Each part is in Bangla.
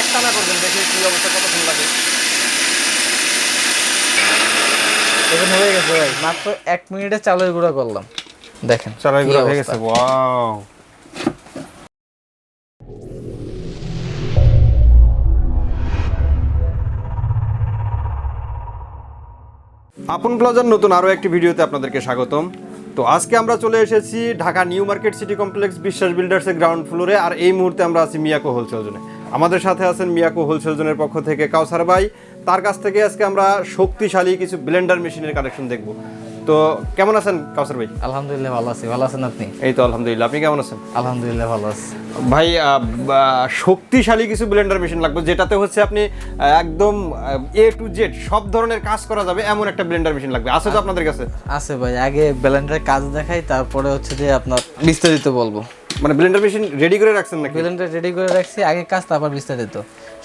একটানা করবেন, দেখি কি অবস্থা, কতক্ষণ লাগে। এখানে হয়ে গেছে ভাই, মাত্র 1 মিনিটে চালের গুঁড়া করলাম। দেখেন চালের গুঁড়া হয়ে গেছে। ওয়াও, আপন প্লাজার নতুন আরও একটি ভিডিওতে আপনাদেরকে স্বাগতম। তো আজকে আমরা চলে এসেছি Dhaka new market city complex বিশ্বাস বিল্ডার্সের গ্রাউন্ড ফ্লোরে। আর এই মুহূর্তে আমরা আছি মিয়াকো হোলসেল জোনে। আমাদের সাথে আছেন মিয়াকো হোলসেল জোনের পক্ষ থেকে কাউসার ভাই। তার কাছ থেকে আজকে আমরা শক্তিশালী কিছু ব্লেন্ডার মেশিনের কালেকশন দেখব। তো কেমন আছেন কাউসার ভাই? আলহামদুলিল্লাহ ভালো আছি। ভালো আছেন আপনি? এই তো আলহামদুলিল্লাহ, আপনি কেমন আছেন? আলহামদুলিল্লাহ ভালো আছি ভাই। শক্তিশালী কিছু ব্লেন্ডার মেশিন লাগবে, যেটাতে হচ্ছে আপনি একদম এ টু জেড সব ধরনের কাজ করা যাবে এমন একটা ব্লেন্ডার মেশিন লাগবে। আছে তো আপনাদের কাছে? আছে ভাই, আগে ব্লেন্ডারের কাজ দেখাই, তারপরে হচ্ছে যে আপনার বিস্তারিত বলবো। মানে ব্লেন্ডার মেশিন রেডি করে রাখছেন নাকি? ব্লেন্ডার রেডি করে রাখছি, আগে কাজ তারপর বিস্তারিত।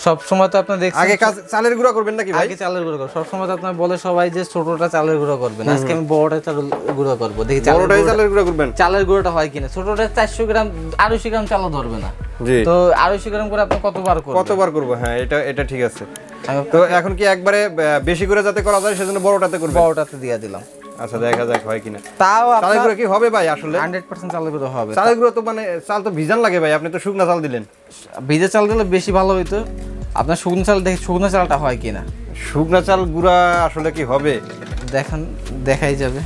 সব সময় তো আপনি দেখছেন আগে কাজ চালের গুঁড়া করবেন নাকি ভাই? আগে চালের গুঁড়ো করব। সব সময় তো আপনার বলে সবাই যে ছোটটা চালের গুঁড়ো করবেন, আজকে আমি বড়টা চালের গুঁড়ো করব। দেখি বড়টাই চালের গুঁড়া করবেন। চালের গুঁড়োটা হয় কিনা। ছোটটা 400 গ্রাম 250 গ্রাম চালও ধরবে না। জি, তো 250 গ্রাম করে আপনি কতবার করব? হ্যাঁ, এটা ঠিক আছে। তো এখন কি একবারে বেশি করে যাতে করা যায় সেজন্য বড়টাতে করব? বড়টাতে দিয়ে দিলাম। আচ্ছা, দেখা যাক হয় কিনা। তাও চালের গুঁড়া কি হবে ভাই? আসলে 100% চালের গুঁড়ো হবে। চালের গুঁড়া তো মানে চাল তো ভিজান লাগে ভাই, আপনি তো শুকনা চাল দিলেন। ভিজে চাল দিলে বেশি ভালো হইতো। আপনার শুকনো চাল দেখি, শুকনো চালটা হয় কিনা। শুকনা চাল গুঁড়া আসলে কি হবে দেখেন, দেখাই যাবে।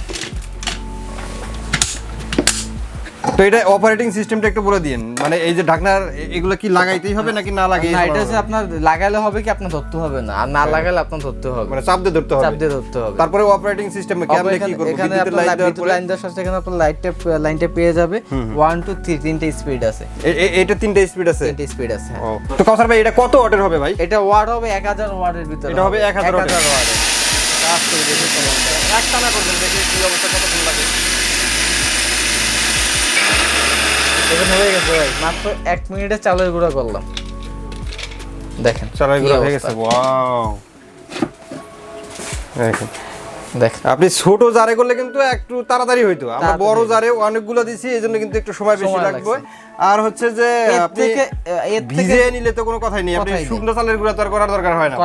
তো এটা অপারেটিং সিস্টেমটা একটু বলে দিন। মানে এই যে ঢাকনার এগুলো কি লাগাইতেই হবে নাকি না লাগাই? না, এটা হচ্ছে আপনার লাগাইলে হবে কি আপনার ধরতে হবে না, আর না লাগাইলে আপনার ধরতে হবে। মানে চাপ দিয়ে ধরতে হবে। চাপ দিয়ে ধরতে হবে। তারপরে অপারেটিং সিস্টেমে কেমনে কি করব? এখানে বিদ্যুতের লাইন দেওয়ার পরে লাইন দেওয়ার সাথে এখানে আপনার লাইনটা পেয়ে যাবে। 1 2 3 তিনটে স্পিড আছে। এটা তিনটে স্পিড আছে? তিনটে স্পিড আছে। ও, তো কাউসার ভাই এটা কত ওয়াটের হবে ভাই? এটা ওয়াট হবে 1000 ওয়াটের ভিতরে। এটা হবে 1000 ওয়াটের। কাজ করে দেখি একটানা করবেন, দেখি কি অবস্থা, কতক্ষণ লাগে। এখানে হয়ে গেছে ভাই, মাত্র 1 মিনিটে চালের গুঁড়া করলাম। দেখেন চালের গুঁড়া হয়ে গেছে। ওয়াও, দেখেন আপনি ছোট জারে করলে কিন্তু একটু তাড়াতাড়ি হইতো। আমরা বড় জারে অনেকগুলো দিছি, এজন্য কিন্তু একটু সময় বেশি লাগবে। আর হচ্ছে যে আপনি ভিজিয়ে নিলে তো কোনো কথাই নেই। আপনি শুকনো চালের গুঁড়া তো আর করার দরকার হয় না।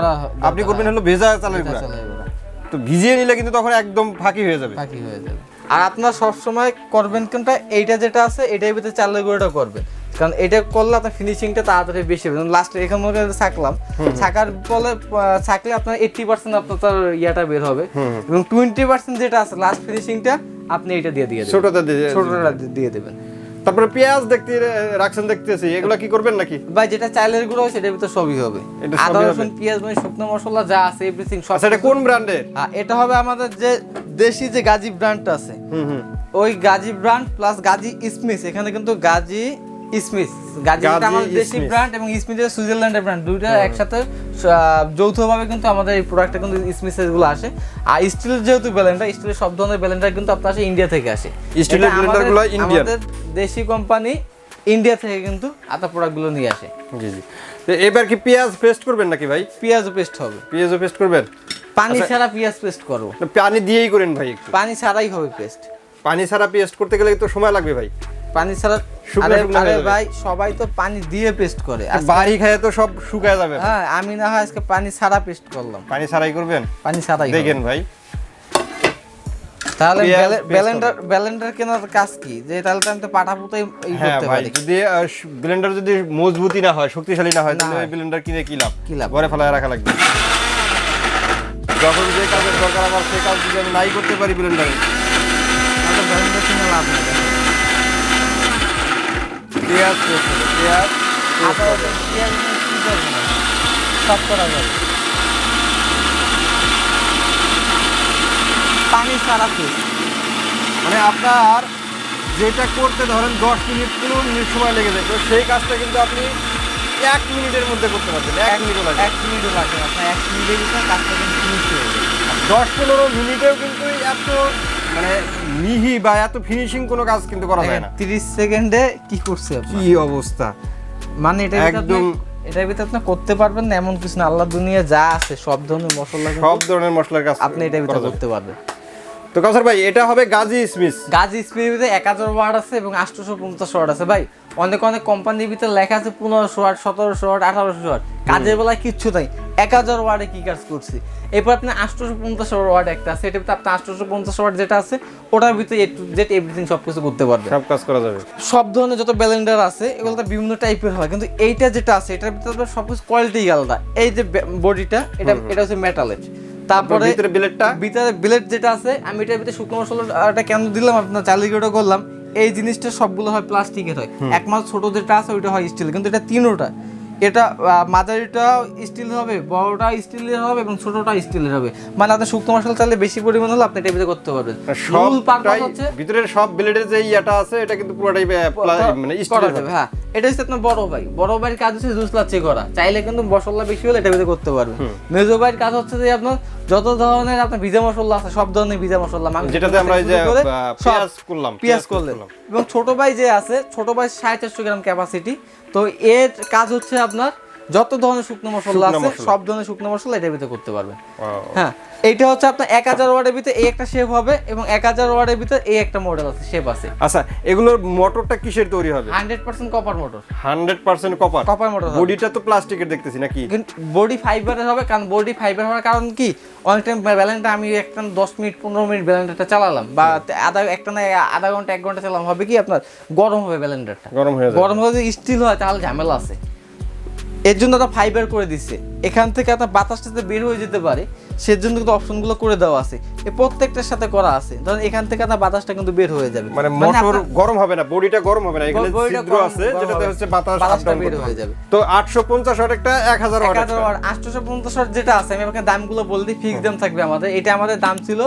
আপনি করবেন হলো ভেজা চালের গুঁড়া। তো ভিজিয়ে নিলে কিন্তু তখন একদম ফাঁকি হয়ে যাবে। আর আপনার সব সময় করবেন কোনটা, এইটা যেটা আছে এটার ভিতরে চালের গুঁড়োটা করবেন, কারণ এটা করলে আপনার ফিনিশিংটা তাড়াতাড়ি বেশি হবে। লাস্টে এখান থেকে ছাকলাম, ছাকার ফলে ছাকলে আপনার 80% আপনার তার ইয়াটা বের হবে, এবং 20% যেটা আছে লাস্ট ফিনিশিংটা আপনি এটা দিয়ে দেবেন, ছোটটা দিয়ে দেবেন। তারপরে পেঁয়াজ রাখছেন দেখতেছি, এগুলা কি করবেন নাকি ভাই? যেটা চালের গুঁড়ো সেটার ভিতরে সবই হবে। আদা রসুন পেঁয়াজ মানে শুকনো মশলা যা আছে এভরিথিং সব। এটা কোন ব্র্যান্ডের? এটা হবে আমাদের যে দেশি যে গাজী ব্র্যান্ডটা আছে, ওই গাজী ব্র্যান্ড প্লাস গাজী স্মিস। এখানে কিন্তু গাজী স্মিস, গাজীটা আমাদের দেশি ব্র্যান্ড এবং স্মিস সুইজারল্যান্ডের ব্র্যান্ড, দুইটা একসাথে যৌথভাবে কিন্তু আমাদের এই প্রোডাক্টটা কিন্তু স্মিসের গুলো আসে। আর স্টিল যেহেতু ব্লেন্ডার, স্টিলের সব ধরনের ব্লেন্ডার কিন্তু আপনার আসে ইন্ডিয়া থেকে আসে। স্টিলের ব্লেন্ডারগুলো ইন্ডিয়ান, আমাদের দেশি কোম্পানি ইন্ডিয়া থেকে কিন্তু আতা প্রোডাক্টগুলো নিয়ে আসে। জি জি। তো এবার কি পেঁয়াজ পেস্ট করবেন নাকি ভাই? পেঁয়াজও পেস্ট হবে। পেঁয়াজও পেস্ট করবেন? পানি ছাড়া পেঁয়াজ পেস্ট করব। পানি দিয়েই করেন ভাই? একটু পানি ছাড়াই হবে পেস্ট। পানি ছাড়া পেস্ট করতে গেলে তো সময় লাগবে ভাই। পানি ছাড়া আরে ভাই, সবাই তো পানি দিয়ে পেস্ট করে, বাড়ি খায় তো সব শুকায় যাবে। হ্যাঁ, আমি না হয় আজকে পানি ছাড়া পেস্ট করলাম। পানি ছাড়াই করবেন? পানি ছাড়াই দেখেন ভাই। তাহলে ব্লেন্ডার কেনার কাজ কি? যে তাহলে তো আমি তো পাটাপুতাই করতে পারি। যদি ব্লেন্ডার যদি মজবুতি না হয়, শক্তিশালী না হয়, তাহলে ব্লেন্ডার কিনে কি লাভ? ঘরে ফেলায় রাখা লাগবে। যখন যে কাজের দরকার আমার, সেই কাজ যদি আমি নাই করতে পারি ব্লেন্ডারে, তাহলে ব্লেন্ডার কিনে লাভ নেই। পেঁয়াজ সব করা যাবে পানি ছাড়া পেস্ট। মানে আপনার যেটা করতে ধরেন 10 মিনিট 15 মিনিট সময় লেগে যায়, তো সেই কাজটা কিন্তু আপনি 1 মিনিটের মধ্যে করতে পারবেন। 1 মিনিটও লাগে? 1 মিনিটও লাগে না। আপনার 1 মিনিটের ভিতরে কাজটা কিন্তু ফিনিশ হয়ে যাবে। 10-15 মিনিটেও কিন্তু এত মানে মিহি বা এত ফিনিশিং কোনো কাজ কিন্তু করা যায় না। 30 সেকেন্ডে কি করছে আপনি? কি অবস্থা! মানে এটা একদম এটার ভিতরে আপনি করতে পারবেন না এমন কিছু না। আল্লাহ দুনিয়া যা আছে সব ধরনের মশলার কাজ আপনি এটার ভিতরে করতে পারবেন। তো কাউসার ভাই, এটা হবে গাজি স্মিস। গাজি স্মিস ভিতরে 1000 ওয়াট আছে এবং 850 ওয়াট আছে ভাই। অনেক অনেক কোম্পানির ভিতরে লেখা আছে 1500 ওয়াট, 1700 ওয়াট, 1800 ওয়াট, কাজের বেলায় কিচ্ছু নাই, 1000 ওয়াটে কি কাজ করছি। এরপর আপনি 850 ওয়াট একটা আছে, এটার ভিতরে আপনি 850 ওয়াট যেটা আছে ওটার ভিতরে এ টু জেড এভরিথিং সব কিছু করতে পারবেন, সব কাজ করা যাবে। সব ধরনের যত ব্লেন্ডার আছে এগুলো তো বিভিন্ন টাইপের হয়, কিন্তু এইটা যেটা আছে এটার ভিতরে সব কিছু কোয়ালিটি আলাদা। এই যে বডিটা এটা হচ্ছে মেটালের, তারপরে ভিতরে ব্লেড যেটা আছে, আমি এটার ভিতরে শুকনো মশলাটা কেন দিলাম আপনার চালিকাটা করলাম, এই জিনিসটা সবগুলো হয় প্লাস্টিকের হয়, একমাত্র ছোট যেটা আছে ওইটা হয় স্টিল, কিন্তু এটা তিনোটা, এটা মাঝারিটাও স্টিল হবে, বড়টা স্টিলের হবে এবং ছোটটা স্টিলের হবে। মানে আপনি শুকনো মশলা চাইলে বেশি পরিমাণ হলে আপনি এটা ভিতরে করতে পারবেন। মূল পারপাস হচ্ছে ভিতরের সব ব্লেডের যে ইয়াটা আছে এটা কিন্তু পুরোটাই মানে স্টিলের হবে। হ্যাঁ, এটা হচ্ছে আপনার বড় ভাইয়ের কাজ হচ্ছে জুস লাচ্ছি করা, চাইলে কিন্তু মশলা বেশি হলে এটা ভিতরে করতে পারবেন। মেজো ভাইয়ের কাজ হচ্ছে যে আপনার যত ধরনের আপনার ভিজা মশলা আছে সব ধরনের ভিজা মশলা, যেটাতে আমরা এই যে পেঁয়াজ করলাম, এবং ছোট ভাই যে আছে, ছোট ভাই 450 গ্রাম ক্যাপাসিটি, তো এর কাজ হচ্ছে আপনার যত ধরনের শুকনো মশলা আছে সব ধরনের শুকনো মশলা এটার ভিতরে করতে পারবেন। হ্যাঁ, এইটা হচ্ছে আপনার 1000 ওয়াটের ভিতরে এই একটা শেপ হবে এবং 1000 ওয়াটের ভিতরে এই একটা মডেল আছে, শেপ আছে। আচ্ছা, এগুলোর মোটরটা কিসের তৈরি হবে? 100% কপার মোটর। 100% copper motor. বডিটা তো প্লাস্টিকের দেখতেছি নাকি? বডি ফাইবারের হবে, কারণ বডি ফাইবার হওয়ার কারণ কি, অনেক টাইম ব্যালেন্সটা আমি একটা 10 মিনিট 15 মিনিট ব্যালেন্সটা চালালাম বা আধা ঘন্টা 1 ঘন্টা চালালাম, হবে কি আপনার গরম হবে ব্যালেন্ডারটা, গরম হয়ে যদি স্টিল হয় তাহলে ঝামেলা আছে। এর জন্য একটা ফাইবার করে দিচ্ছে, এখান থেকে আপনার বাতাসটা বের হয়ে যেতে পারে, সেজন্য কিন্তু অপশনগুলো করে দেওয়া আছে, এই প্রত্যেকটার সাথে করা আছে। ধরেন এখান থেকে আপনার বাতাসটা কিন্তু বের হয়ে যাবে, মানে মোটর গরম হবে না, বডিটা গরম হবে না, এখানে ছিদ্র আছে যেটাতে হচ্ছে বাতাসটা বের হয়ে যাবে। তো 850 ওয়াট একটা 1000 ওয়াট 850 ওয়াট যেটা আছে, আমি আপনাকে দামগুলো বলে দিই, ফিক্স দাম থাকবে আমাদের। এটা আমাদের দাম ছিল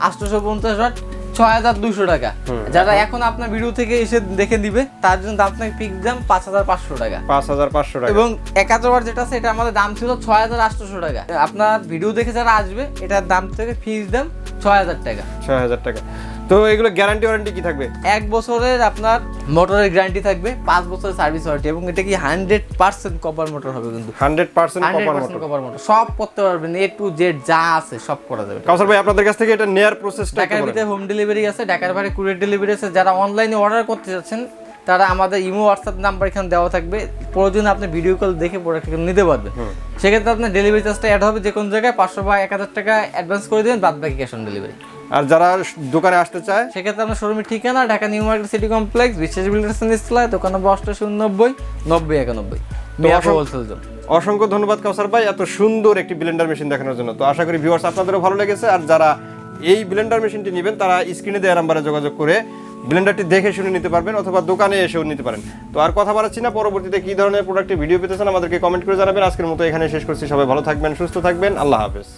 850 ওয়াট 6200 টাকা। যারা এখন আপনার ভিডিও থেকে এসে দেখে দিবে তার জন্য দাম থেকে ফিক্স দাম 5500 টাকা। 5500 টাকা। এবং 1000 ওয়াট যেটা আছে এটা আমাদের দাম ছিল 6800 টাকা। আপনার ভিডিও দেখে যারা আসবে এটার দাম থেকে ফিক্স দাম 6000 টাকা। 6000 টাকা। তো এগুলো গ্যারান্টি ওয়ারেন্টি কি থাকবে? 1 বছরের আপনার মোটরের গ্যারান্টি থাকবে, 5 বছরের সার্ভিস ওয়ারেন্টি, এবং এটা কি 100% কপার মোটর হবে, কিন্তু 100% কপার মোটর সব করতে পারবেন, এ টু জেড যা আছে সব করা যাবে। কাউসার ভাই, আপনাদের কাছ থেকে এটা নেয়ার প্রসেসটা ঢাকার ভিতরে হোম ডেলিভারি আছে, ঢাকার বাইরে কুরিয়ার ডেলিভারি আছে। যারা অনলাইনে অর্ডার করতে যাচ্ছেন তারা আমাদের ইমো হোয়াটসঅ্যাপ নাম্বার এখানে দেওয়া থাকবে, প্রয়োজনে আপনি ভিডিও কল দেখে প্রোডাক্ট নিতে পারবেন। সেক্ষেত্রে আপনার ডেলিভারি চার্জটা অ্যাড হবে, যে কোনো জায়গায় 500 বা 1000 টাকা অ্যাডভান্স করে দেবেন, বাদ বাকি ক্যাশ অন ডেলিভারি। আর যারা দোকানে আসতে চায় সেক্ষেত্রে আপনার শোরুমের ঠিকানা Dhaka new market city complex, বিশ্বাস বিল্ডার্স নিচতলায়, দোকান নম্বর 8890 9091, মিয়াকো হোলসেল জোন। অসংখ্য ধন্যবাদ কাউসার ভাই এত সুন্দর একটি ব্লেন্ডার মেশিন দেখানোর জন্য। তো আশা করি ভিউয়ার্স আপনাদেরও ভালো লেগেছে। আর যারা এই ব্লেন্ডার মেশিনটি নেবেন তারা স্ক্রিনে দেওয়া নাম্বারে যোগাযোগ করে ব্লেন্ডারটি দেখে শুনে নিতে পারবেন, অথবা দোকানে এসেও নিতে পারেন। তো আর কথা বাড়াচ্ছি না, পরবর্তীতে কী ধরনের প্রোডাক্টের ভিডিও পেতে চান আমাদেরকে কমেন্ট করে জানাবেন। আজকের মতো এখানে শেষ করছি, সবাই ভালো থাকবেন, সুস্থ থাকবেন, আল্লাহ হাফেজ।